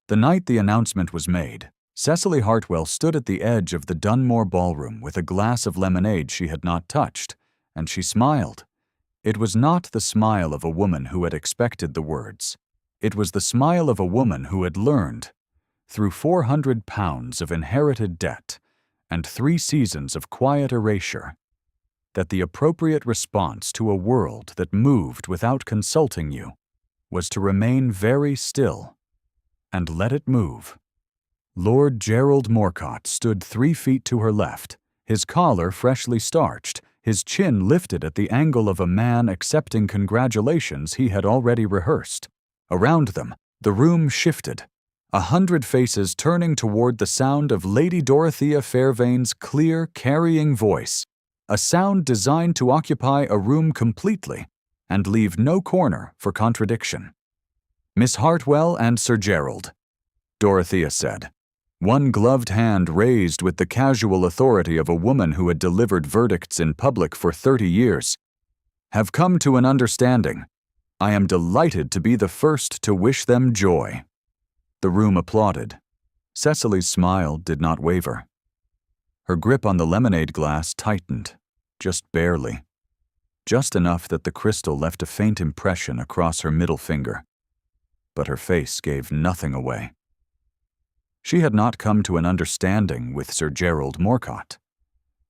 The night the announcement was made, Cecily Hartwell stood at the edge of the Dunmore Ballroom with a glass of lemonade she had not touched, and she smiled. It was not the smile of a woman who had expected the words. It was the smile of a woman who had learned, through 400 pounds of inherited debt and 3 seasons of quiet erasure, that the appropriate response to a world that moved without consulting you was to remain very still and let it move. Lord Gerald Morcott stood 3 feet to her left, his collar freshly starched, his chin lifted at the angle of a man accepting congratulations he had already rehearsed. Around them, the room shifted, 100 faces turning toward the sound of Lady Dorothea Fairvain's clear, carrying voice, a sound designed to occupy a room completely and leave no corner for contradiction. "Miss Hartwell and Sir Gerald," Dorothea said, one gloved hand raised with the casual authority of a woman who had delivered verdicts in public for 30 years, "have come to an understanding. I am delighted to be the first to wish them joy." The room applauded. Cecily's smile did not waver. Her grip on the lemonade glass tightened, just barely. Just enough that the crystal left a faint impression across her middle finger. But her face gave nothing away. She had not come to an understanding with Sir Gerald Morcott.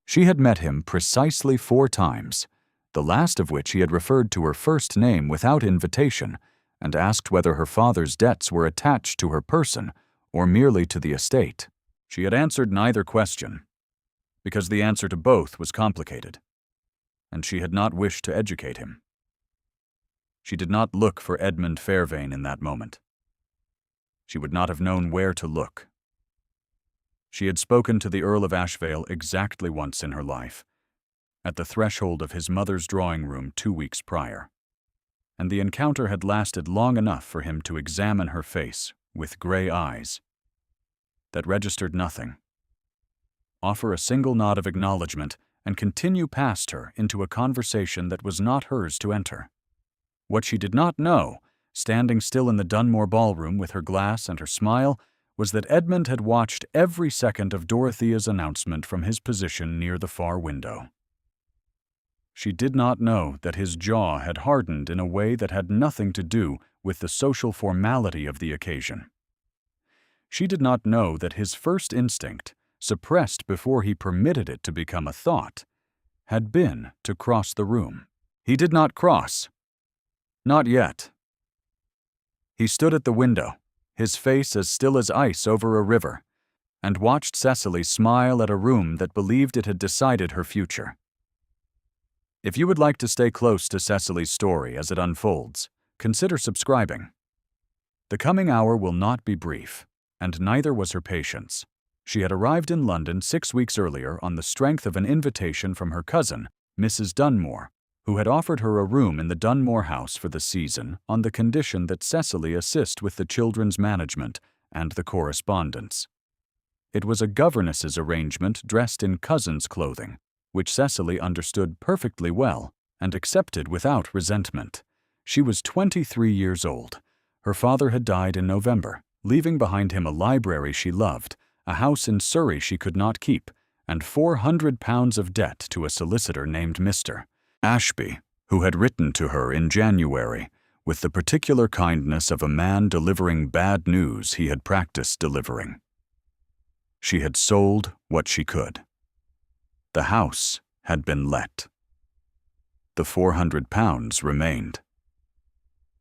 She had met him precisely 4 times, the last of which he had referred to her first name without invitation and asked whether her father's debts were attached to her person or merely to the estate. She had answered neither question, because the answer to both was complicated, and she had not wished to educate him. She did not look for Edmund Fairvain in that moment. She would not have known where to look. She had spoken to the Earl of Ashvale exactly once in her life, at the threshold of his mother's drawing room 2 weeks prior, and the encounter had lasted long enough for him to examine her face with gray eyes that registered nothing, offer a single nod of acknowledgement, and continue past her into a conversation that was not hers to enter. What she did not know, standing still in the Dunmore Ballroom with her glass and her smile, was that Edmund had watched every second of Dorothea's announcement from his position near the far window. She did not know that his jaw had hardened in a way that had nothing to do with the social formality of the occasion. She did not know that his first instinct, suppressed before he permitted it to become a thought, had been to cross the room. He did not cross. Not yet. He stood at the window, his face as still as ice over a river, and watched Cecily smile at a room that believed it had decided her future. If you would like to stay close to Cecily's story as it unfolds, consider subscribing. The coming hour will not be brief, and neither was her patience. She had arrived in London 6 weeks earlier on the strength of an invitation from her cousin, Mrs. Dunmore, who had offered her a room in the Dunmore house for the season on the condition that Cecily assist with the children's management and the correspondence. It was a governess's arrangement dressed in cousin's clothing, which Cecily understood perfectly well and accepted without resentment. She was 23 years old. Her father had died in November, leaving behind him a library she loved, a house in Surrey she could not keep, and 400 pounds of debt to a solicitor named Mr. Ashby, who had written to her in January with the particular kindness of a man delivering bad news he had practiced delivering. She had sold what she could. The house had been let. The 400 pounds remained.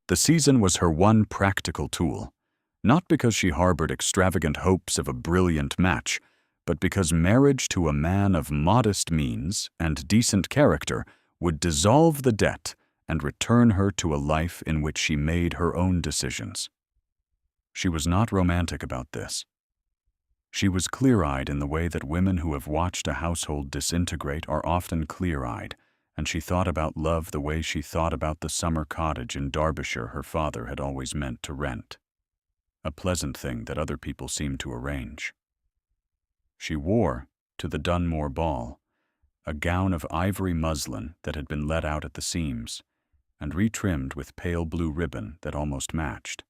The season was her one practical tool, not because she harbored extravagant hopes of a brilliant match, but because marriage to a man of modest means and decent character would dissolve the debt and return her to a life in which she made her own decisions. She was not romantic about this. She was clear-eyed in the way that women who have watched a household disintegrate are often clear-eyed, and she thought about love the way she thought about the summer cottage in Derbyshire her father had always meant to rent, a pleasant thing that other people seemed to arrange. She wore, to the Dunmore ball, a gown of ivory muslin that had been let out at the seams and retrimmed with pale blue ribbon that almost matched.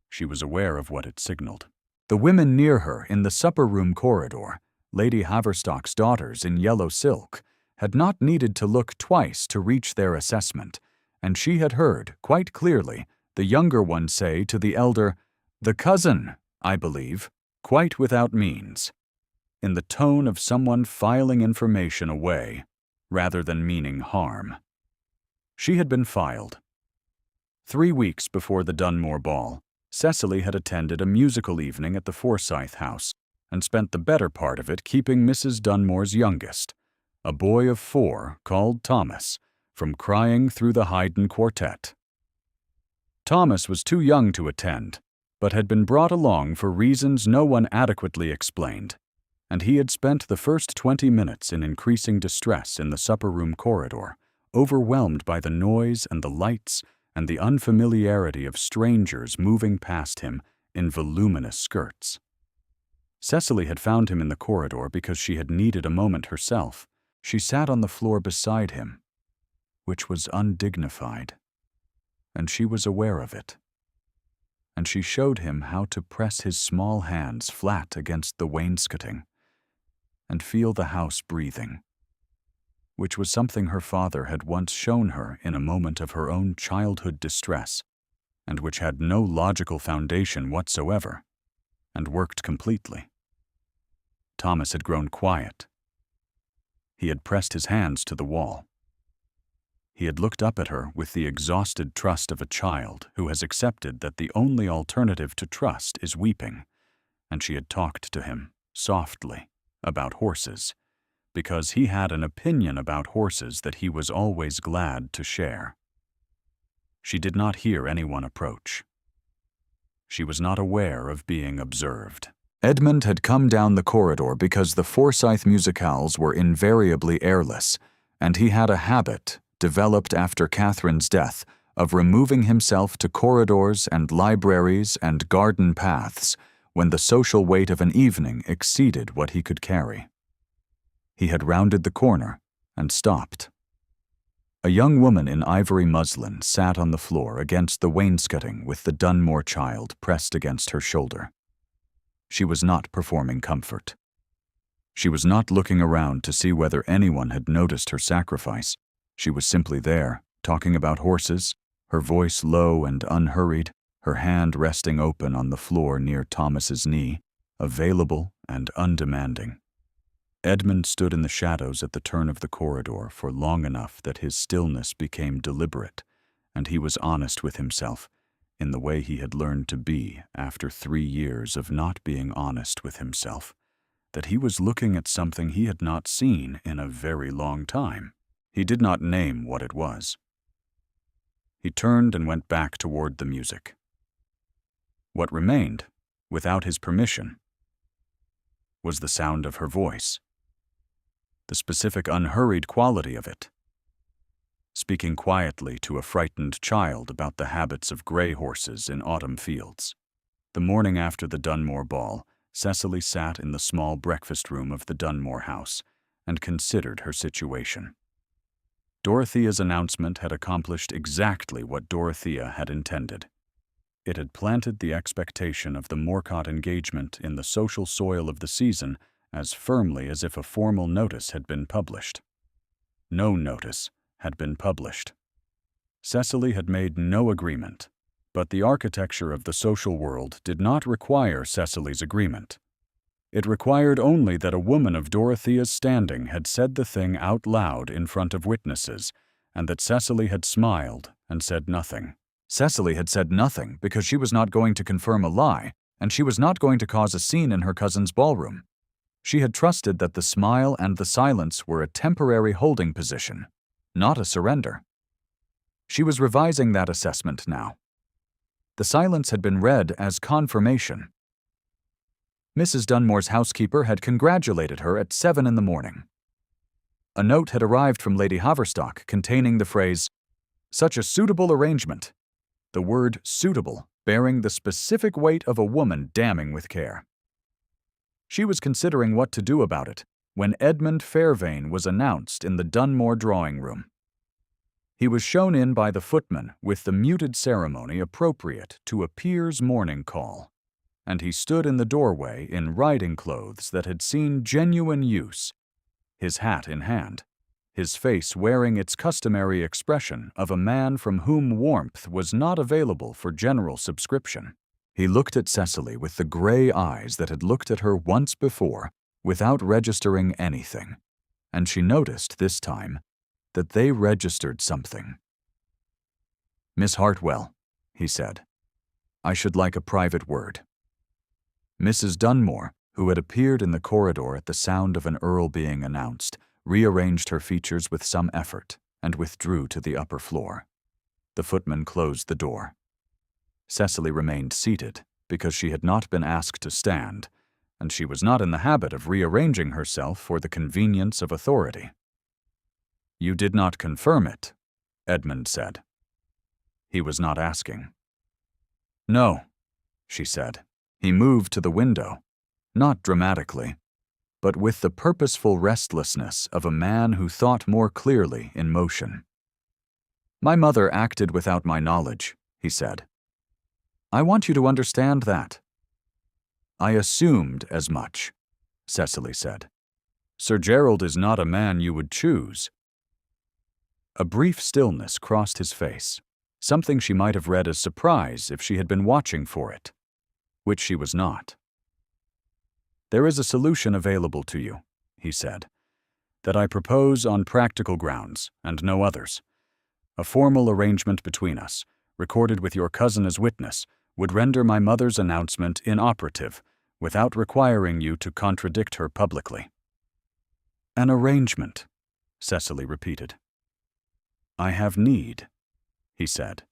She was aware of what it signaled. The women near her in the supper-room corridor, Lady Haverstock's daughters in yellow silk, had not needed to look twice to reach their assessment, and she had heard, quite clearly, the younger one say to the elder, "The cousin, I believe," quite without means, in the tone of someone filing information away, rather than meaning harm. She had been filed. 3 weeks before the Dunmore ball, Cecily had attended a musical evening at the Forsyth house and spent the better part of it keeping Mrs. Dunmore's youngest, a boy of 4 called Thomas, from crying through the Haydn quartet. Thomas was too young to attend, but had been brought along for reasons no one adequately explained, and he had spent the first 20 minutes in increasing distress in the supper-room corridor, overwhelmed by the noise and the lights and the unfamiliarity of strangers moving past him in voluminous skirts. Cecily had found him in the corridor because she had needed a moment herself. She sat on the floor beside him, which was undignified, and she was aware of it. And she showed him how to press his small hands flat against the wainscoting and feel the house breathing, which was something her father had once shown her in a moment of her own childhood distress, and which had no logical foundation whatsoever, and worked completely. Thomas had grown quiet. He had pressed his hands to the wall. He had looked up at her with the exhausted trust of a child who has accepted that the only alternative to trust is weeping, and she had talked to him, softly, about horses, because he had an opinion about horses that he was always glad to share. She did not hear anyone approach. She was not aware of being observed. Edmund had come down the corridor because the Forsyth musicales were invariably airless, and he had a habit, developed after Catherine's death, of removing himself to corridors and libraries and garden paths when the social weight of an evening exceeded what he could carry. He had rounded the corner and stopped. A young woman in ivory muslin sat on the floor against the wainscoting with the Dunmore child pressed against her shoulder. She was not performing comfort. She was not looking around to see whether anyone had noticed her sacrifice. She was simply there, talking about horses, her voice low and unhurried, her hand resting open on the floor near Thomas's knee, available and undemanding. Edmund stood in the shadows at the turn of the corridor for long enough that his stillness became deliberate, and he was honest with himself, in the way he had learned to be after 3 years of not being honest with himself, that he was looking at something he had not seen in a very long time. He did not name what it was. He turned and went back toward the music. What remained, without his permission, was the sound of her voice, the specific unhurried quality of it, speaking quietly to a frightened child about the habits of gray horses in autumn fields. The morning after the Dunmore ball, Cecily sat in the small breakfast room of the Dunmore house and considered her situation. Dorothea's announcement had accomplished exactly what Dorothea had intended. It had planted the expectation of the Morcott engagement in the social soil of the season as firmly as if a formal notice had been published. No notice had been published. Cecily had made no agreement, but the architecture of the social world did not require Cecily's agreement. It required only that a woman of Dorothea's standing had said the thing out loud in front of witnesses, and that Cecily had smiled and said nothing. Cecily had said nothing because she was not going to confirm a lie, and she was not going to cause a scene in her cousin's ballroom. She had trusted that the smile and the silence were a temporary holding position, not a surrender. She was revising that assessment now. The silence had been read as confirmation. Mrs. Dunmore's housekeeper had congratulated her at 7 in the morning. A note had arrived from Lady Haverstock containing the phrase, "Such a suitable arrangement," the word suitable bearing the specific weight of a woman damning with care. She was considering what to do about it when Edmund Fairvane was announced in the Dunmore drawing room. He was shown in by the footman with the muted ceremony appropriate to a peer's morning call, and he stood in the doorway in riding clothes that had seen genuine use, his hat in hand, his face wearing its customary expression of a man from whom warmth was not available for general subscription. He looked at Cecily with the gray eyes that had looked at her once before without registering anything, and she noticed this time that they registered something. "Miss Hartwell," he said, "I should like a private word." Mrs. Dunmore, who had appeared in the corridor at the sound of an earl being announced, rearranged her features with some effort and withdrew to the upper floor. The footman closed the door. Cecily remained seated because she had not been asked to stand, and she was not in the habit of rearranging herself for the convenience of authority. "You did not confirm it," Edmund said. He was not asking. "No," she said. He moved to the window, not dramatically, but with the purposeful restlessness of a man who thought more clearly in motion. "My mother acted without my knowledge," he said. "I want you to understand that." "I assumed as much," Cecily said. "Sir Gerald is not a man you would choose." A brief stillness crossed his face, something she might have read as surprise if she had been watching for it, which she was not. "There is a solution available to you," he said, "that I propose on practical grounds and no others. A formal arrangement between us, recorded with your cousin as witness, would render my mother's announcement inoperative without requiring you to contradict her publicly." "An arrangement," Cecily repeated. "I have need," he said,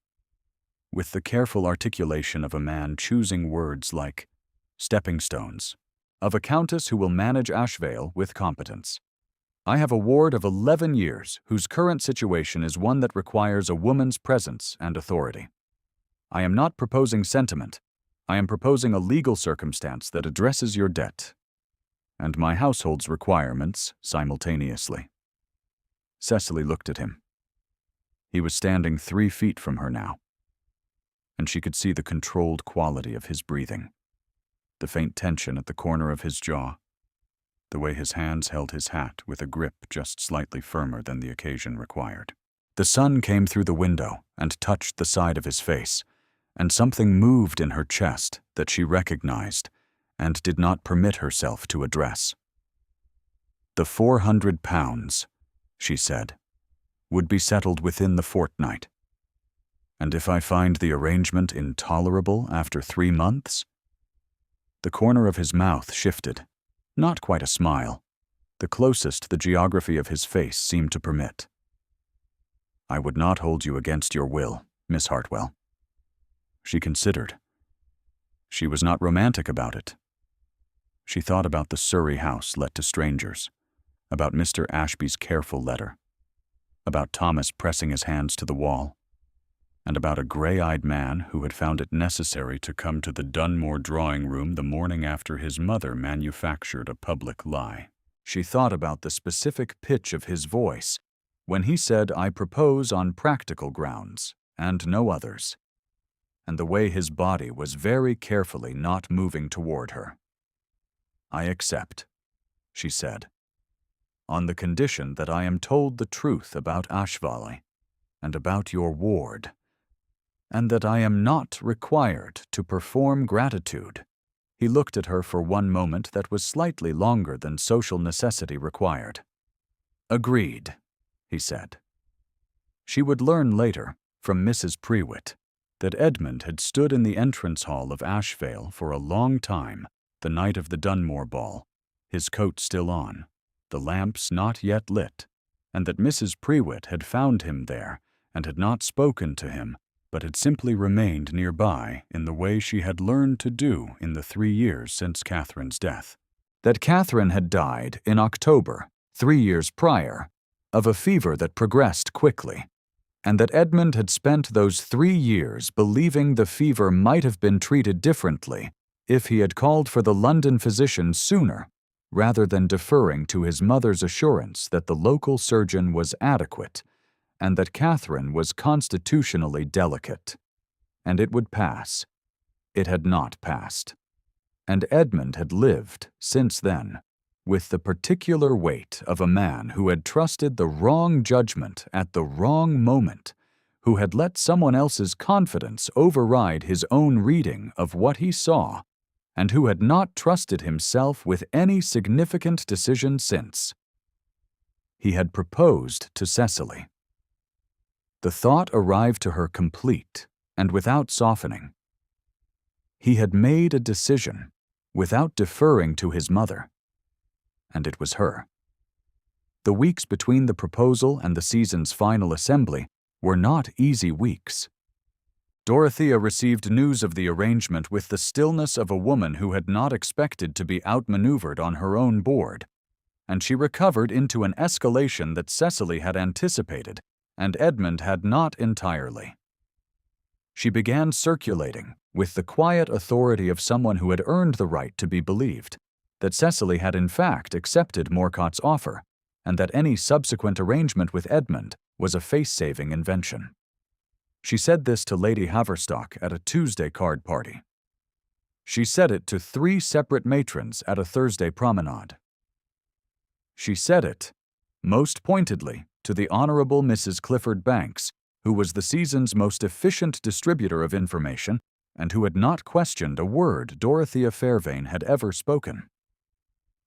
with the careful articulation of a man choosing words like stepping stones, of a countess who will manage Ashvale with competence. "I have a ward of 11 years whose current situation is one that requires a woman's presence and authority. I am not proposing sentiment. I am proposing a legal circumstance that addresses your debt and my household's requirements simultaneously." Cecily looked at him. He was standing 3 feet from her now, and she could see the controlled quality of his breathing, the faint tension at the corner of his jaw, the way his hands held his hat with a grip just slightly firmer than the occasion required. The sun came through the window and touched the side of his face, and something moved in her chest that she recognized and did not permit herself to address. "The £400, she said, "would be settled within the fortnight. And if I find the arrangement intolerable after 3 months? The corner of his mouth shifted, not quite a smile, the closest the geography of his face seemed to permit. "I would not hold you against your will, Miss Hartwell." She considered. She was not romantic about it. She thought about the Surrey house let to strangers, about Mr. Ashby's careful letter, about Thomas pressing his hands to the wall, and about a gray-eyed man who had found it necessary to come to the Dunmore drawing room the morning after his mother manufactured a public lie. She thought about the specific pitch of his voice when he said, "I propose on practical grounds and no others," and the way his body was very carefully not moving toward her. "I accept," she said, "on the condition that I am told the truth about Ashvale and about your ward, and that I am not required to perform gratitude." He looked at her for one moment that was slightly longer than social necessity required. "Agreed," he said. She would learn later, from Mrs. Prewitt, that Edmund had stood in the entrance hall of Ashvale for a long time the night of the Dunmore ball, his coat still on, the lamps not yet lit, and that Mrs. Prewitt had found him there and had not spoken to him, but had simply remained nearby in the way she had learned to do in the 3 years since Catherine's death. That Catherine had died in October, 3 years prior, of a fever that progressed quickly, and that Edmund had spent those 3 years believing the fever might have been treated differently if he had called for the London physician sooner, rather than deferring to his mother's assurance that the local surgeon was adequate, and that Catherine was constitutionally delicate. And it would pass. It had not passed. And Edmund had lived, since then, with the particular weight of a man who had trusted the wrong judgment at the wrong moment, who had let someone else's confidence override his own reading of what he saw, and who had not trusted himself with any significant decision since. He had proposed to Cecily. The thought arrived to her complete and without softening. He had made a decision without deferring to his mother, and it was her. The weeks between the proposal and the season's final assembly were not easy weeks. Dorothea received news of the arrangement with the stillness of a woman who had not expected to be outmaneuvered on her own board, and she recovered into an escalation that Cecily had anticipated and Edmund had not entirely. She began circulating, with the quiet authority of someone who had earned the right to be believed, that Cecily had in fact accepted Morcott's offer, and that any subsequent arrangement with Edmund was a face-saving invention. She said this to Lady Haverstock at a Tuesday card party. She said it to 3 separate matrons at a Thursday promenade. She said it, most pointedly, to the Honorable Mrs. Clifford Banks, who was the season's most efficient distributor of information and who had not questioned a word Dorothea Fairvane had ever spoken.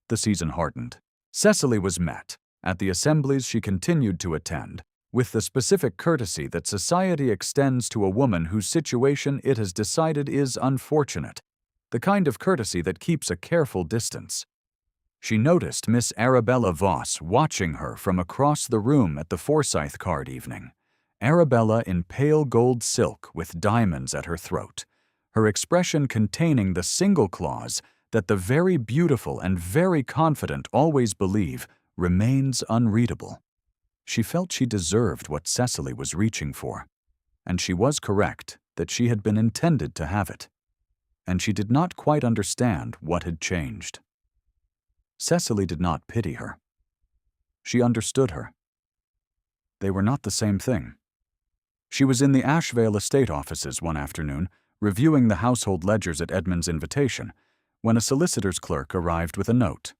The season hardened. Cecily was met, at the assemblies she continued to attend, with the specific courtesy that society extends to a woman whose situation it has decided is unfortunate, the kind of courtesy that keeps a careful distance. She noticed Miss Arabella Voss watching her from across the room at the Forsyth card evening, Arabella in pale gold silk with diamonds at her throat, her expression containing the single clause that the very beautiful and very confident always believe remains unreadable. She felt she deserved what Cecily was reaching for, and she was correct that she had been intended to have it, and she did not quite understand what had changed. Cecily did not pity her. She understood her. They were not the same thing. She was in the Ashvale estate offices one afternoon, reviewing the household ledgers at Edmund's invitation, when a solicitor's clerk arrived with a note.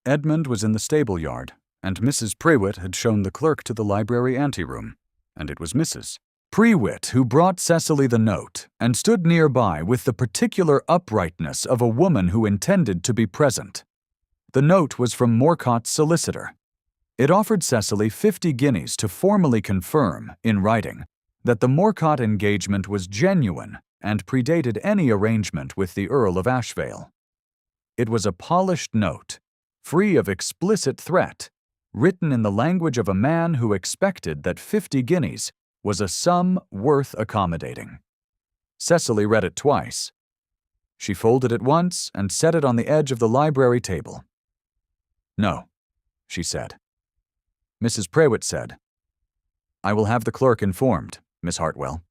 Edmund was in the stable yard, and Mrs. Prewitt had shown the clerk to the library anteroom, and it was Mrs. Prewitt who brought Cecily the note and stood nearby with the particular uprightness of a woman who intended to be present. The note was from Morcott's solicitor. It offered Cecily 50 guineas to formally confirm, in writing, that the Morcott engagement was genuine and predated any arrangement with the Earl of Ashvale. It was a polished note, free of explicit threat, written in the language of a man who expected that 50 guineas was a sum worth accommodating. Cecily read it twice. She folded it once and set it on the edge of the library table. "No," she said. Mrs. Prewitt said, "I will have the clerk informed, Miss Hartwell."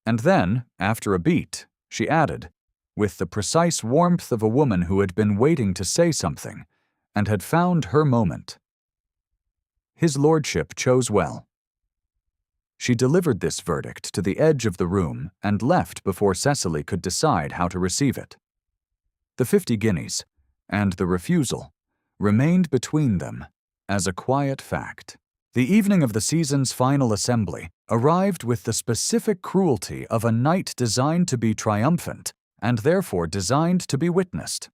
And then, after a beat, she added, with the precise warmth of a woman who had been waiting to say something and had found her moment, "His lordship chose well." She delivered this verdict to the edge of the room and left before Cecily could decide how to receive it. The 50 guineas, and the refusal, remained between them as a quiet fact. The evening of the season's final assembly arrived with the specific cruelty of a night designed to be triumphant and therefore designed to be witnessed.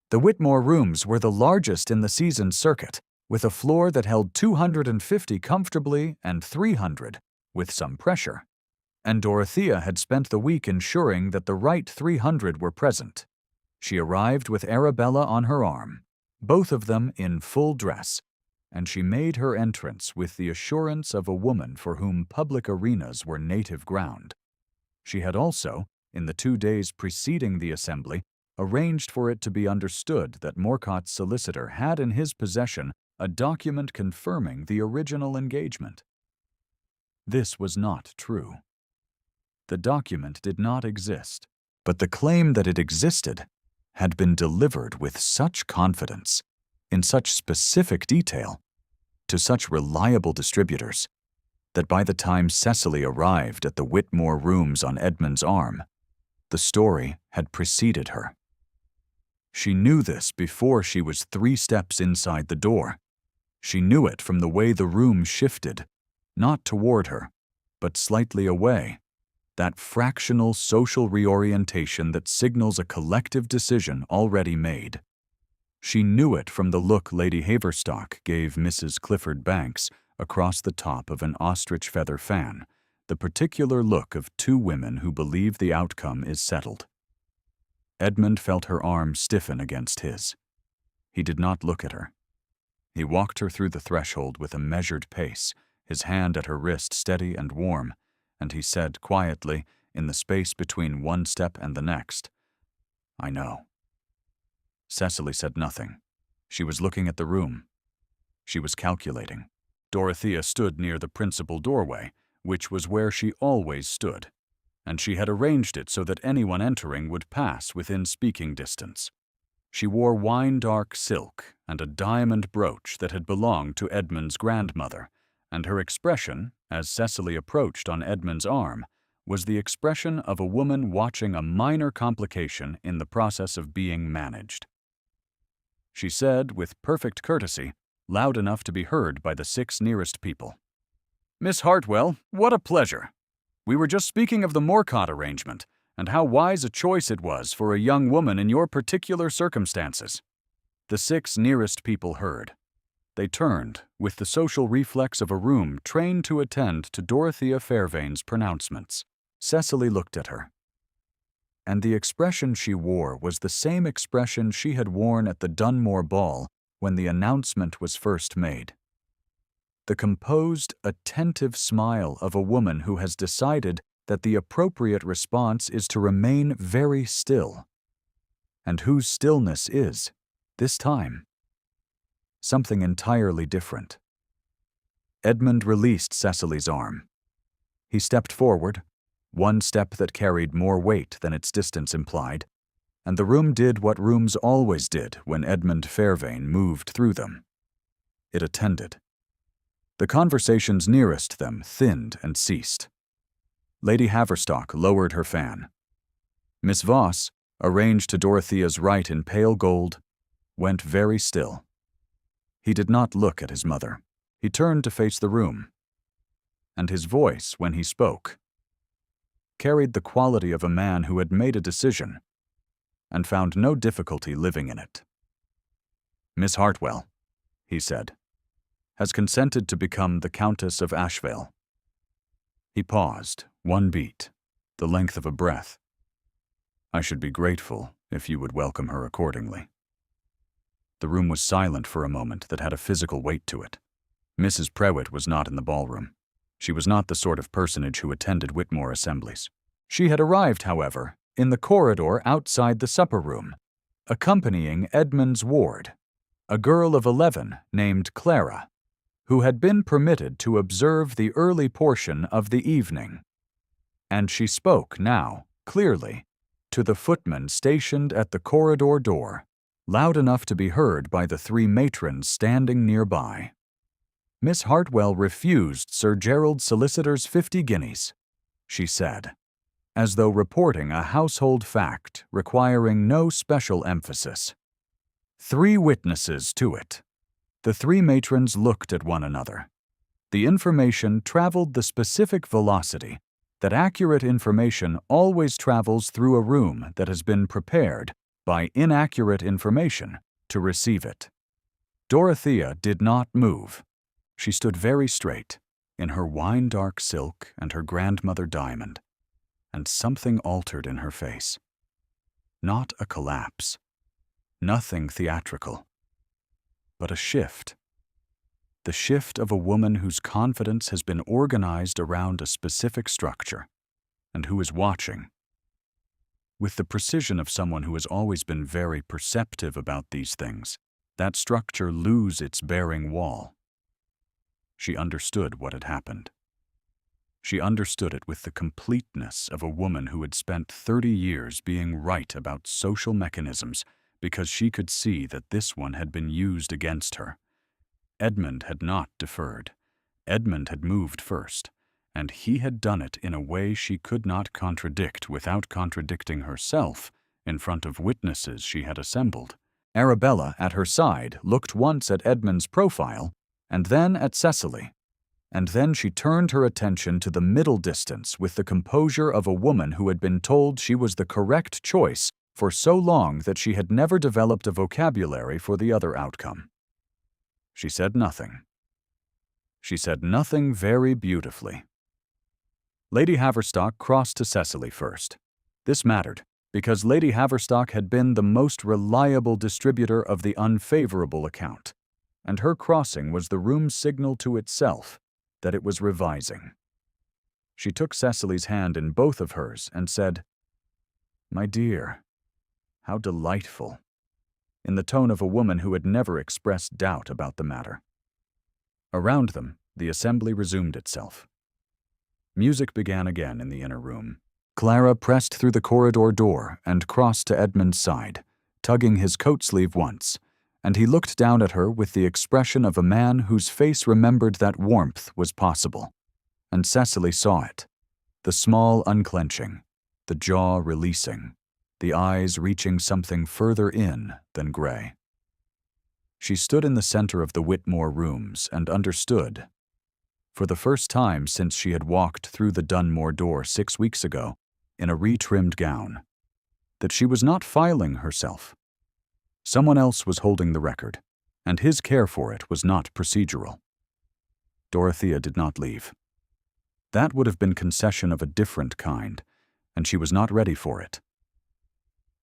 The Whitmore rooms were the largest in the season's circuit, with a floor that held 250 comfortably and 300 with some pressure, and Dorothea had spent the week ensuring that the right 300 were present. She arrived with Arabella on her arm, both of them in full dress, and she made her entrance with the assurance of a woman for whom public arenas were native ground. She had also, in the 2 days preceding the assembly, arranged for it to be understood that Morcott's solicitor had in his possession a document confirming the original engagement. This was not true. The document did not exist, but the claim that it existed had been delivered with such confidence, in such specific detail, to such reliable distributors that by the time Cecily arrived at the Whitmore rooms on Edmund's arm, the story had preceded her. She knew this before she was 3 steps inside the door. She knew it from the way the room shifted, not toward her, but slightly away, that fractional social reorientation that signals a collective decision already made. She knew it from the look Lady Haverstock gave Mrs. Clifford Banks across the top of an ostrich feather fan, the particular look of 2 women who believe the outcome is settled. Edmund felt her arm stiffen against his. He did not look at her. He walked her through the threshold with a measured pace, his hand at her wrist steady and warm, and he said quietly, in the space between one step and the next, "I know." Cecily said nothing. She was looking at the room. She was calculating. Dorothea stood near the principal doorway, which was where she always stood, and she had arranged it so that anyone entering would pass within speaking distance. She wore wine-dark silk and a diamond brooch that had belonged to Edmund's grandmother, and her expression, as Cecily approached on Edmund's arm, was the expression of a woman watching a minor complication in the process of being managed. She said, with perfect courtesy, loud enough to be heard by the 6 nearest people, "Miss Hartwell, what a pleasure! We were just speaking of the Morcott arrangement, and how wise a choice it was for a young woman in your particular circumstances." The 6 nearest people heard. They turned, with the social reflex of a room trained to attend to Dorothea Fairvain's pronouncements. Cecily looked at her. And the expression she wore was the same expression she had worn at the Dunmore ball when the announcement was first made. The composed, attentive smile of a woman who has decided that the appropriate response is to remain very still, and whose stillness is, this time, something entirely different. Edmund released Cecily's arm. He stepped forward, one step that carried more weight than its distance implied, and the room did what rooms always did when Edmund Fairvain moved through them. It attended. The conversations nearest them thinned and ceased. Lady Haverstock lowered her fan. Miss Voss, arranged to Dorothea's right in pale gold, went very still. He did not look at his mother. He turned to face the room. And his voice, when he spoke, carried the quality of a man who had made a decision and found no difficulty living in it. "Miss Hartwell," he said, "has consented to become the Countess of Ashvale." He paused, 1 beat, the length of a breath. "I should be grateful if you would welcome her accordingly." The room was silent for a moment that had a physical weight to it. Mrs. Prewitt was not in the ballroom. She was not the sort of personage who attended Whitmore assemblies. She had arrived, however, in the corridor outside the supper room, accompanying Edmund's ward, a girl of 11 named Clara, who had been permitted to observe the early portion of the evening. And she spoke now, clearly, to the footman stationed at the corridor door, loud enough to be heard by the 3 matrons standing nearby. Miss Hartwell refused Sir Gerald's solicitor's 50 guineas, she said, as though reporting a household fact requiring no special emphasis. 3 witnesses to it. The 3 matrons looked at one another. The information traveled the specific velocity that accurate information always travels through a room that has been prepared by inaccurate information to receive it. Dorothea did not move. She stood very straight, in her wine-dark silk and her grandmother diamond, and something altered in her face. Not a collapse, nothing theatrical, but a shift. The shift of a woman whose confidence has been organized around a specific structure, and who is watching. With the precision of someone who has always been very perceptive about these things, that structure lose its bearing wall. She understood what had happened. She understood it with the completeness of a woman who had spent 30 years being right about social mechanisms because she could see that this one had been used against her. Edmund had not deferred. Edmund had moved first, and he had done it in a way she could not contradict without contradicting herself in front of witnesses she had assembled. Arabella, at her side, looked once at Edmund's profile, and then at Cecily. And then she turned her attention to the middle distance with the composure of a woman who had been told she was the correct choice for so long that she had never developed a vocabulary for the other outcome. She said nothing. She said nothing very beautifully. Lady Haverstock crossed to Cecily first. This mattered, because Lady Haverstock had been the most reliable distributor of the unfavorable account, and her crossing was the room's signal to itself that it was revising. She took Cecily's hand in both of hers and said, "My dear, how delightful," in the tone of a woman who had never expressed doubt about the matter. Around them, the assembly resumed itself. Music began again in the inner room. Clara pressed through the corridor door and crossed to Edmund's side, tugging his coat sleeve once, and he looked down at her with the expression of a man whose face remembered that warmth was possible. And Cecily saw it, the small unclenching, the jaw releasing, the eyes reaching something further in than gray. She stood in the center of the Whitmore rooms and understood, for the first time since she had walked through the Dunmore door 6 weeks ago in a retrimmed gown, that she was not filing herself. Someone else was holding the record, and his care for it was not procedural. Dorothea did not leave. That would have been concession of a different kind, and she was not ready for it.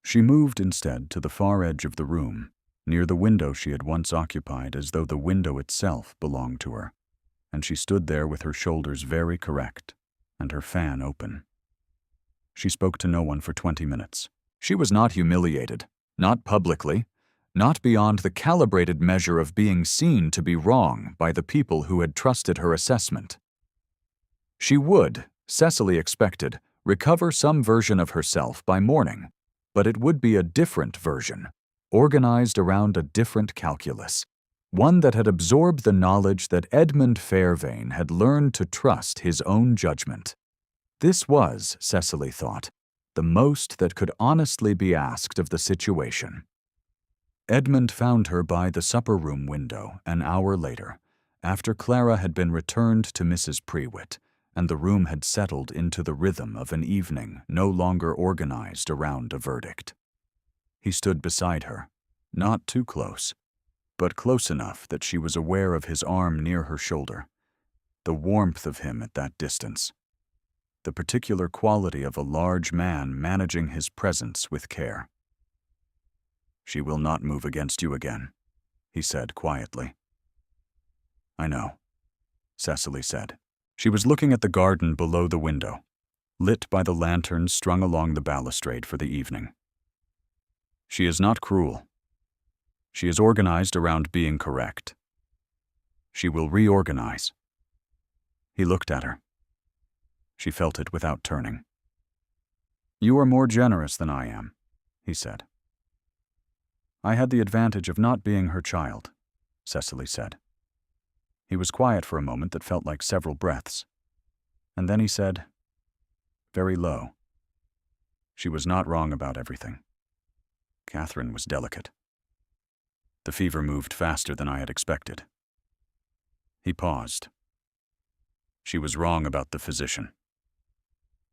She moved instead to the far edge of the room, near the window she had once occupied, as though the window itself belonged to her, and she stood there with her shoulders very correct and her fan open. She spoke to no one for 20 minutes. She was not humiliated, not publicly, not beyond the calibrated measure of being seen to be wrong by the people who had trusted her assessment. She would, Cecily expected, recover some version of herself by morning, but it would be a different version, organized around a different calculus, one that had absorbed the knowledge that Edmund Fairvane had learned to trust his own judgment. This was, Cecily thought, the most that could honestly be asked of the situation. Edmund found her by the supper-room window an hour later, after Clara had been returned to Mrs. Prewitt, and the room had settled into the rhythm of an evening no longer organized around a verdict. He stood beside her, not too close, but close enough that she was aware of his arm near her shoulder, the warmth of him at that distance, the particular quality of a large man managing his presence with care. "She will not move against you again," he said quietly. "I know," Cecily said. She was looking at the garden below the window, lit by the lanterns strung along the balustrade for the evening. "She is not cruel. She is organized around being correct. She will reorganize." He looked at her. She felt it without turning. "You are more generous than I am," he said. "I had the advantage of not being her child," Cecily said. He was quiet for a moment that felt like several breaths, and then he said, very low, "She was not wrong about everything. Catherine was delicate. The fever moved faster than I had expected." He paused. "She was wrong about the physician."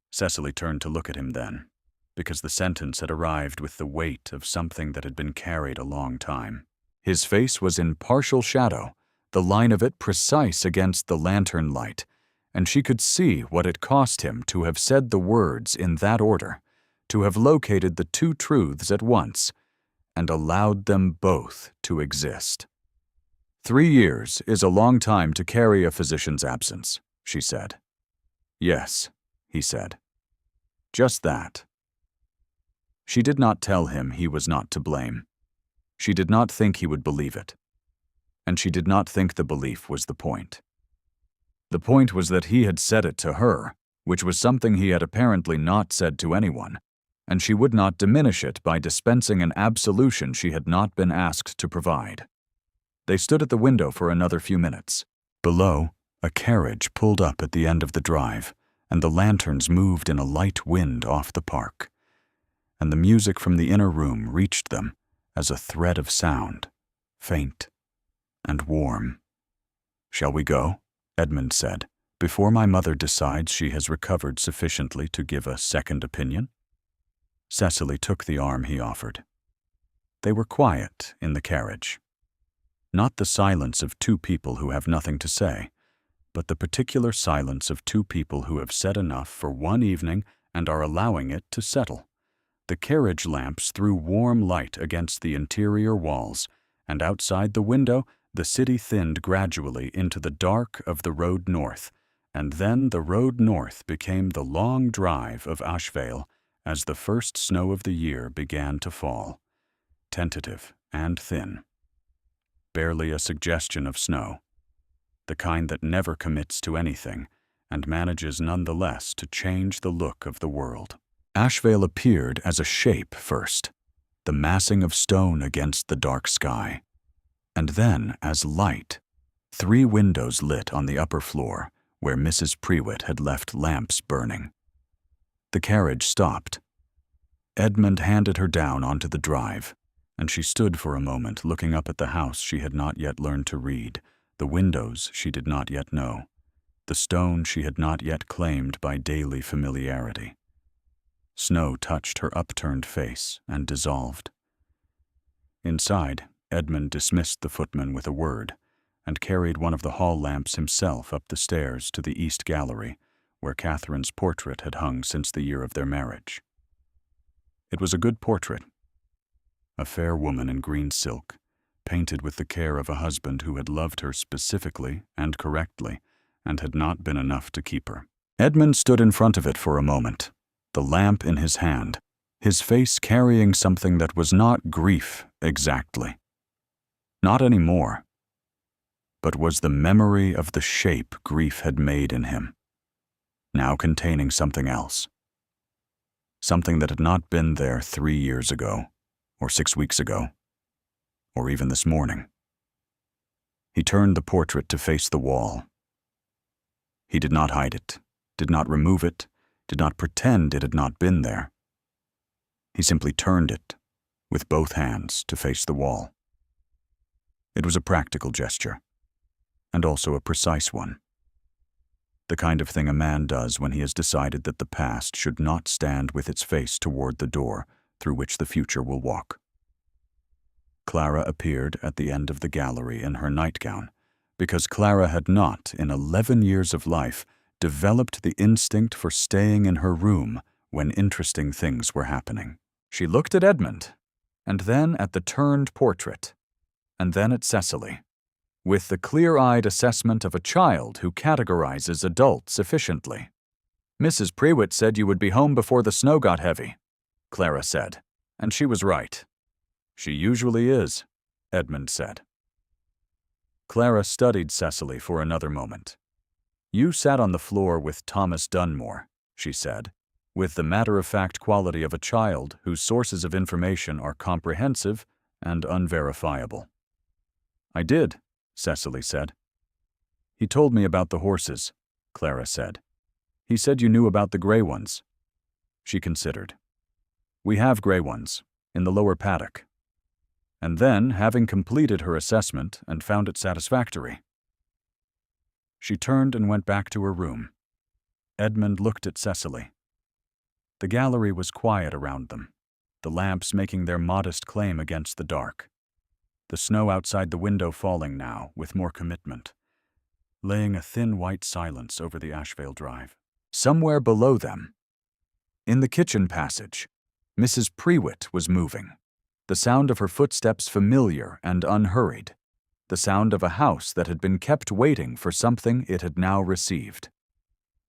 Cecily turned to look at him then, because the sentence had arrived with the weight of something that had been carried a long time. His face was in partial shadow, the line of it precise against the lantern light, and she could see what it cost him to have said the words in that order, to have located the two truths at once, and allowed them both to exist. 3 years is a long time to carry a physician's absence, she said. "Yes," he said. "Just that." She did not tell him he was not to blame. She did not think he would believe it. And she did not think the belief was the point. The point was that he had said it to her, which was something he had apparently not said to anyone, and she would not diminish it by dispensing an absolution she had not been asked to provide. They stood at the window for another few minutes. Below, a carriage pulled up at the end of the drive, and the lanterns moved in a light wind off the park. And the music from the inner room reached them as a thread of sound, faint and warm. "Shall we go?" Edmund said, "before my mother decides she has recovered sufficiently to give a second opinion?" Cecily took the arm he offered. They were quiet in the carriage. Not the silence of two people who have nothing to say, but the particular silence of two people who have said enough for one evening and are allowing it to settle. The carriage lamps threw warm light against the interior walls, and outside the window the city thinned gradually into the dark of the road north, and then the road north became the long drive of Ashvale as the first snow of the year began to fall, tentative and thin. Barely a suggestion of snow, the kind that never commits to anything and manages nonetheless to change the look of the world. Ashvale appeared as a shape first, the massing of stone against the dark sky, and then as light, 3 windows lit on the upper floor where Mrs. Prewitt had left lamps burning. The carriage stopped. Edmund handed her down onto the drive, and she stood for a moment looking up at the house she had not yet learned to read, the windows she did not yet know, the stone she had not yet claimed by daily familiarity. Snow touched her upturned face and dissolved. Inside, Edmund dismissed the footman with a word and carried one of the hall lamps himself up the stairs to the east gallery, where Catherine's portrait had hung since the year of their marriage. It was a good portrait. A fair woman in green silk, painted with the care of a husband who had loved her specifically and correctly, and had not been enough to keep her. Edmund stood in front of it for a moment, the lamp in his hand, his face carrying something that was not grief exactly. Not anymore, but was the memory of the shape grief had made in him, now containing something else. Something that had not been there 3 years ago, or 6 weeks ago, or even this morning. He turned the portrait to face the wall. He did not hide it, did not remove it, did not pretend it had not been there. He simply turned it, with both hands, to face the wall. It was a practical gesture, and also a precise one. The kind of thing a man does when he has decided that the past should not stand with its face toward the door through which the future will walk. Clara appeared at the end of the gallery in her nightgown, because Clara had not, in 11 years of life, developed the instinct for staying in her room when interesting things were happening. She looked at Edmund, and then at the turned portrait, and then at Cecily, with the clear-eyed assessment of a child who categorizes adults efficiently. "Mrs. Prewitt said you would be home before the snow got heavy," Clara said, and she was right. "She usually is," Edmund said. Clara studied Cecily for another moment. "You sat on the floor with Thomas Dunmore," she said, with the matter-of-fact quality of a child whose sources of information are comprehensive and unverifiable. "I did," Cecily said. "He told me about the horses," Clara said. "He said you knew about the gray ones." She considered. "We have gray ones, in the lower paddock." And then, having completed her assessment and found it satisfactory, she turned and went back to her room. Edmund looked at Cecily. The gallery was quiet around them, the lamps making their modest claim against the dark. The snow outside the window falling now, with more commitment, laying a thin white silence over the Ashvale drive. Somewhere below them, in the kitchen passage, Mrs. Prewitt was moving, the sound of her footsteps familiar and unhurried, the sound of a house that had been kept waiting for something it had now received.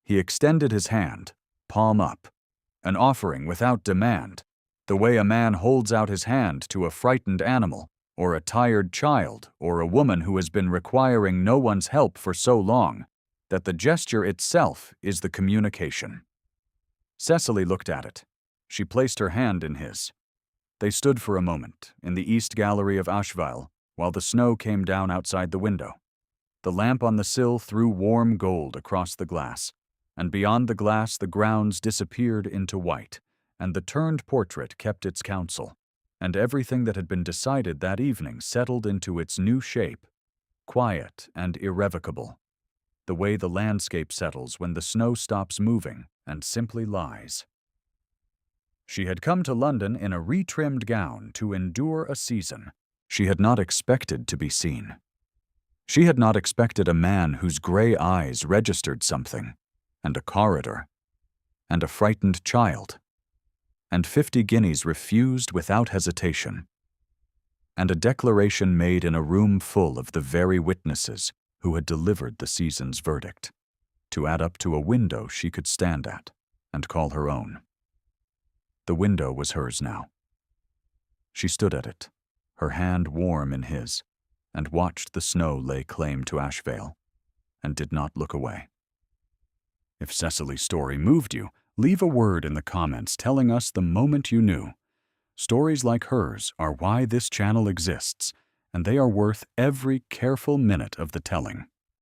He extended his hand, palm up, an offering without demand, the way a man holds out his hand to a frightened animal, or a tired child, or a woman who has been requiring no one's help for so long that the gesture itself is the communication. Cecily looked at it. She placed her hand in his. They stood for a moment in the east gallery of Ashvale, while the snow came down outside the window. The lamp on the sill threw warm gold across the glass, and beyond the glass the grounds disappeared into white, and the turned portrait kept its counsel, and everything that had been decided that evening settled into its new shape, quiet and irrevocable, the way the landscape settles when the snow stops moving and simply lies. She had come to London in a retrimmed gown to endure a season. She had not expected to be seen. She had not expected a man whose gray eyes registered something, and a corridor, and a frightened child, and 50 guineas refused without hesitation, and a declaration made in a room full of the very witnesses who had delivered the season's verdict, to add up to a window she could stand at and call her own. The window was hers now. She stood at it, her hand warm in his, and watched the snow lay claim to Ashvale, and did not look away. If Cecily's story moved you, leave a word in the comments telling us the moment you knew. Stories like hers are why this channel exists, and they are worth every careful minute of the telling.